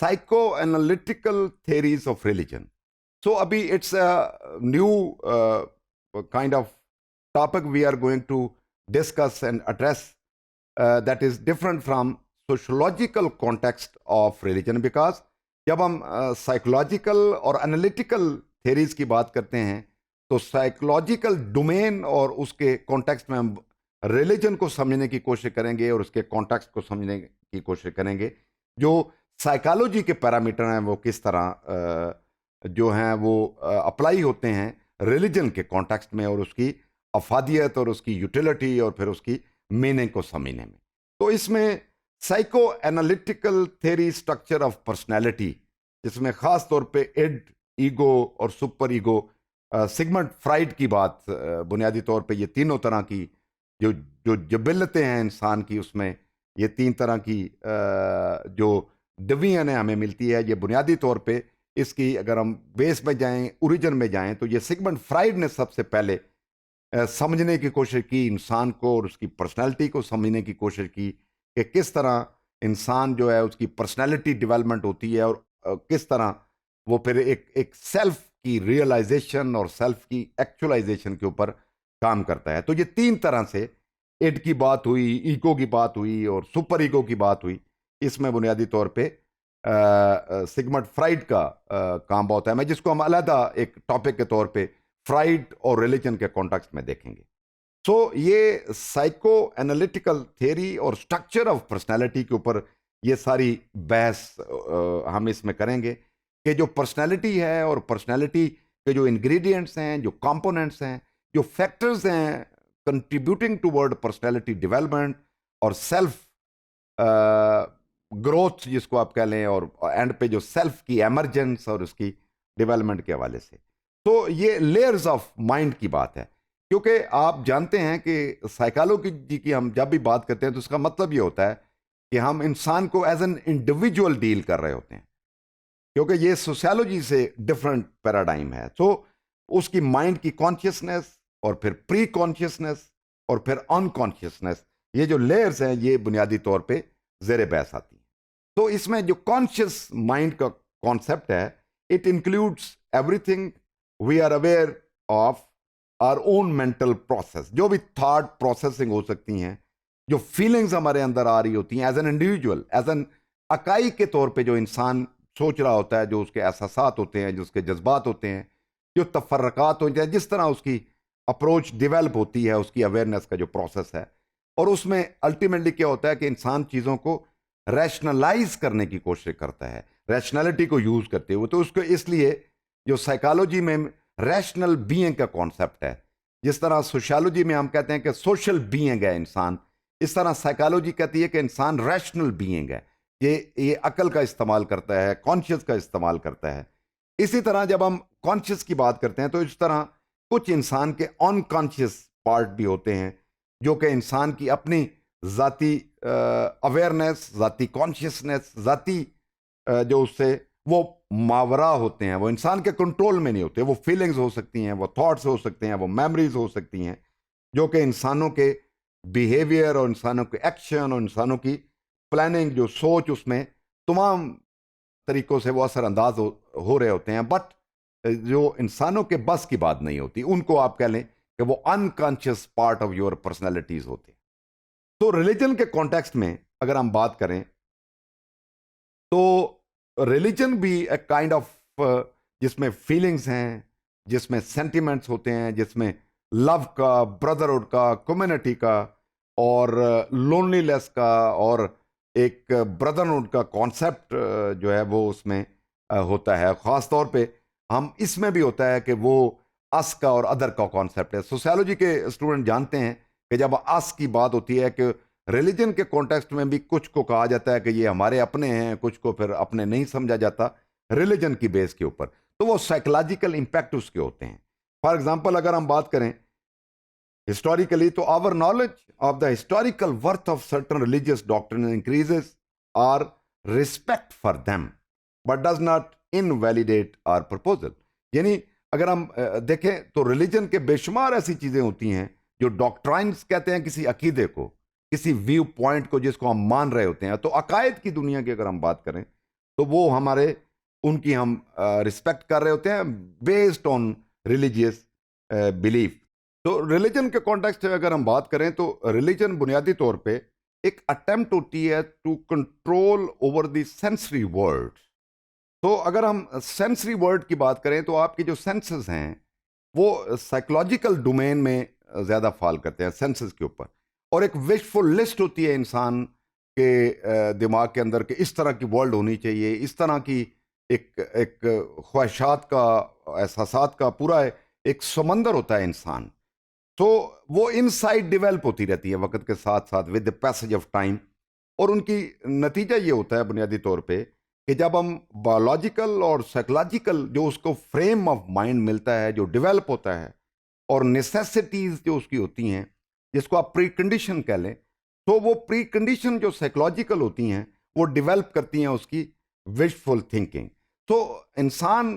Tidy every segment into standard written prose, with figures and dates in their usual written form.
psychoanalytical theories of religion. So, Abhi, it's a new kind of topic we are going to discuss and address that is different from sociological context of religion, because जब हम psychological और analytical theories की बात करते हैं तो psychological domain और उसके कॉन्टेक्स्ट में हम रिलीजन को समझने की कोशिश करेंगे और उसके कॉन्टेक्स्ट को समझने की कोशिश करेंगे। जो साइकोलॉजी के पैरामीटर हैं वो किस तरह जो हैं वो अप्लाई होते हैं रिलीजन के कॉन्टेक्स्ट में, और उसकी अफादियत और उसकी यूटिलिटी और फिर उसकी मीनिंग को समझने में। तो इसमें psycho analytical theory structure of personality, जिसमें ख़ास तौर पे इड, ईगो और सुपर ईगो, सिगमंड फ्राइड की बात बुनियादी तौर पे ये तीनों तरह की जो जो जबिलतें हैं इंसान की, उसमें ये तीन तरह की जो डिवीजन है हमें मिलती है। ये बुनियादी तौर पे इसकी अगर हम बेस में जाएं, ओरिजिन में जाएं, तो ये सिगमंड फ्राइड ने सबसे पहले समझने की कोशिश की इंसान को और उसकी पर्सनैलिटी को समझने की कोशिश की कि किस तरह इंसान जो है उसकी पर्सनैलिटी डेवलपमेंट होती है और किस तरह वो फिर एक सेल्फ की रियलाइजेशन और सेल्फ की एक्चुअलाइजेशन के ऊपर काम करता है। तो ये तीन तरह से इड की बात हुई, ईगो की बात हुई और सुपर ईगो की बात हुई। इसमें बुनियादी तौर पे सिगमंड फ्राइड का काम बहुत है, मैं जिसको हम अलहदा एक टॉपिक के तौर पे फ्राइड और रिलीजन के कॉन्टेक्स्ट में देखेंगे। सो ये साइको एनालिटिकल थियरी और स्ट्रक्चर ऑफ पर्सनैलिटी के ऊपर ये सारी बहस हम इसमें करेंगे कि जो पर्सनैलिटी है और पर्सनैलिटी के जो इंग्रेडिएंट्स हैं, जो कंपोनेंट्स हैं, जो फैक्टर्स हैं कंट्रीब्यूटिंग टूवर्ड पर्सनैलिटी डेवलपमेंट और सेल्फ ग्रोथ जिसको आप कह लें, और एंड पे जो सेल्फ की एमर्जेंस और उसकी डेवलपमेंट के हवाले से। तो ये लेयर्स ऑफ माइंड की बात है, क्योंकि आप जानते हैं कि साइकोलॉजी की हम जब भी बात करते हैं तो उसका मतलब ये होता है कि हम इंसान को एज एन इंडिविजुअल डील कर रहे होते हैं, क्योंकि ये सोशियोलॉजी से डिफरेंट पैराडाइम है। तो उसकी माइंड की कॉन्शियसनेस और फिर प्री कॉन्शियसनेस और फिर अनकॉन्शियसनेस, ये जो लेयर्स हैं ये बुनियादी तौर पे ज़ेर बहस आती हैं। तो इसमें जो कॉन्शियस माइंड का कॉन्सेप्ट है, it includes everything we are aware of our own mental process, जो भी थॉट प्रोसेसिंग हो सकती हैं, जो फीलिंग्स हमारे अंदर आ रही होती हैं as an individual, as an अकाई के तौर पे जो इंसान सोच रहा होता है, जो उसके एहसासात होते हैं, जो उसके जज्बात होते हैं, जो तफर्रकात होते हैं, जिस तरह उसकी अप्रोच डेवलप होती है, उसकी अवेयरनेस का जो प्रोसेस है। और उसमें अल्टीमेटली क्या होता है कि इंसान चीज़ों को रैशनलाइज करने की कोशिश करता है, रैशनैलिटी को यूज़ करते हुए। तो उसको इसलिए जो साइकोलॉजी में रैशनल बीइंग का कॉन्सेप्ट है, जिस तरह सोशियोलॉजी में हम कहते हैं कि सोशल बीइंग है इंसान, इस तरह साइकोलॉजी कहती है कि इंसान रैशनल बीइंग है, ये अकल का इस्तेमाल करता है, कॉन्शियस का इस्तेमाल करता है। इसी तरह जब हम कॉन्शियस की बात करते हैं तो इस तरह कुछ इंसान के अनकॉन्शियस पार्ट भी होते हैं, जो कि इंसान की अपनी ज़ाती अवेयरनेस, ज़ाती कॉन्शियसनेस, ज़ाती जो उससे वो मावरा होते हैं, वो इंसान के कंट्रोल में नहीं होते। वो फीलिंग्स हो सकती हैं, वो थॉट्स हो सकते हैं, वो मेमोरीज हो सकती हैं, जो कि इंसानों के बिहेवियर और इंसानों के एक्शन और इंसानों की प्लानिंग, जो सोच, उसमें तमाम तरीक़ों से वो असरअंदाज हो रहे होते हैं। बट जो इंसानों के बस की बात नहीं होती, उनको आप कह लें कि वो unconscious part of your personalities होते हैं। तो रिलीजन के कॉन्टेक्स्ट में अगर हम बात करें तो रिलीजन भी एक काइंड ऑफ जिसमें फीलिंग्स हैं, जिसमें सेंटिमेंट्स होते हैं, जिसमें लव का, ब्रदरहुड का, कम्युनिटी का और लोनलीनेस का और एक ब्रदरहुड का कॉन्सेप्ट जो है वो उसमें होता है। ख़ास तौर पे हम इसमें भी होता है कि वो अस का और अदर का कॉन्सेप्ट है। सोशियोलॉजी के स्टूडेंट जानते हैं कि जब अस की बात होती है कि रिलीजन के कॉन्टेक्स्ट में भी कुछ को कहा जाता है कि ये हमारे अपने हैं, कुछ को फिर अपने नहीं समझा जाता रिलीजन की बेस के ऊपर, तो वो साइकोलॉजिकल इंपैक्ट उसके होते हैं। फॉर एग्जांपल अगर हम बात करें हिस्टोरिकली, तो our knowledge of the historical worth of certain religious doctrine increases our respect for them but does not invalidate our proposal. यानी अगर हम देखें तो रिलीजन के बेशुमार ऐसी चीज़ें होती हैं जो डॉक्ट्राइन्स कहते हैं किसी अकीदे को, किसी व्यू पॉइंट को जिसको हम मान रहे होते हैं। तो अकायद की दुनिया की अगर हम बात करें तो वो हमारे उनकी हम रिस्पेक्ट कर रहे होते हैं बेस्ड ऑन रिलीजियस बिलीफ। तो रिलीजन के कॉन्टेक्स्ट में अगर हम बात करें तो रिलीजन बुनियादी तौर पे एक अटेम्प्ट होती है to control over the sensory world. तो अगर हम सेंसरी वर्ल्ड की बात करें तो आपकी जो सेंसेस हैं वो साइकोलॉजिकल डोमेन में ज़्यादा फॉल करते हैं सेंसेस के ऊपर। और एक विशफुल लिस्ट होती है इंसान के दिमाग के अंदर कि इस तरह की वर्ल्ड होनी चाहिए, इस तरह की एक एक ख्वाहिशात का, एहसासात का पूरा एक समंदर होता है इंसान। तो वो इनसाइट डेवलप होती रहती है वक्त के साथ साथ with the passage of time. और उनकी नतीजा ये होता है बुनियादी तौर पे कि जब हम बायोलॉजिकल और साइकोलॉजिकल जो उसको फ्रेम ऑफ माइंड मिलता है जो डेवलप होता है और नेसेसिटीज जो उसकी होती हैं जिसको आप प्री कंडीशन कह लें, तो वो प्री कंडीशन जो साइकोलॉजिकल होती हैं वो डेवलप करती हैं उसकी विशफुल थिंकिंग। तो इंसान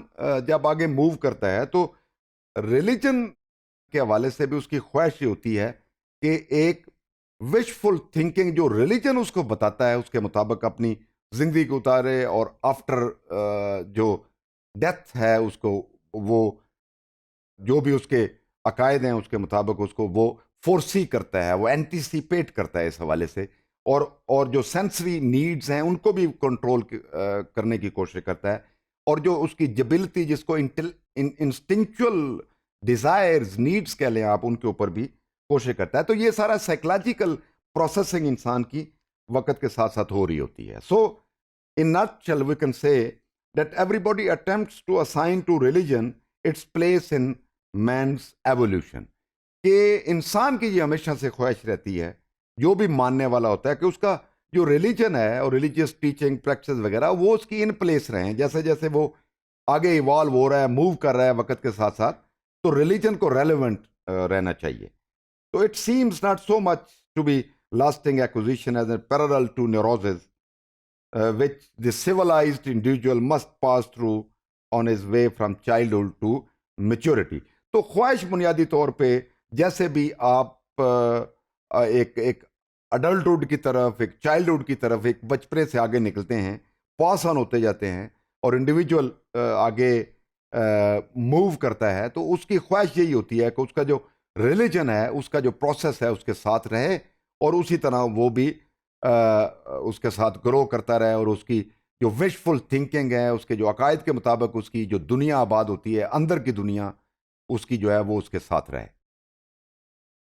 जब आगे मूव करता है तो रिलीजन के हवाले से भी उसकी ख्वाहिश ये होती है कि एक विशफुल थिंकिंग जो रिलीजन उसको बताता है उसके मुताबिक अपनी जिंदगी को उतारे और आफ्टर जो डेथ है उसको वो जो भी उसके अकायद हैं उसके मुताबिक उसको वो फोर्सी करता है, वो एंटीसिपेट करता है इस हवाले से। और जो सेंसरी नीड्स हैं उनको भी कंट्रोल करने की कोशिश करता है। और जो उसकी जबिलिटी जिसको इंस्टिंक्चुअल डिजायर्स नीड्स कह लें आप, उनके ऊपर भी कोशिश करता है। तो ये सारा साइकोलॉजिकल प्रोसेसिंग इंसान की वक्त के साथ साथ हो रही होती है। So in nutshell we can say that everybody attempts to assign to religion its place in man's evolution. कि इंसान की ये हमेशा से ख्वाहिश रहती है जो भी मानने वाला होता है कि उसका जो रिलीजन है और रिलीजियस टीचिंग प्रैक्टिस वगैरह वो उसकी इन प्लेस रहें। जैसे जैसे वो आगे इवॉल्व हो रहा है, मूव कर रहा है वक्त के साथ साथ, तो रिलीजन को रेलेवेंट रहना चाहिए। तो it seems not so much to be lasting acquisition as a parallel to neurosis which the civilized individual must pass through on his way from childhood to maturity। तो ख्वाहिश बुनियादी तौर पे जैसे भी आप एक एक अडल्टहुड की तरफ, एक चाइल्डहुड की तरफ, एक बचपने से आगे निकलते हैं, पास ऑन होते जाते हैं और इंडिविजुअल आगे मूव करता है, तो उसकी ख्वाहिश यही होती है कि उसका जो रिलीजन है उसका जो प्रोसेस है उसके साथ रहे और उसी तरह वो भी उसके साथ ग्रो करता रहे और उसकी जो विशफुल थिंकिंग है, उसके जो अकायद के मुताबिक उसकी जो दुनिया आबाद होती है, अंदर की दुनिया उसकी जो है वो उसके साथ रहे।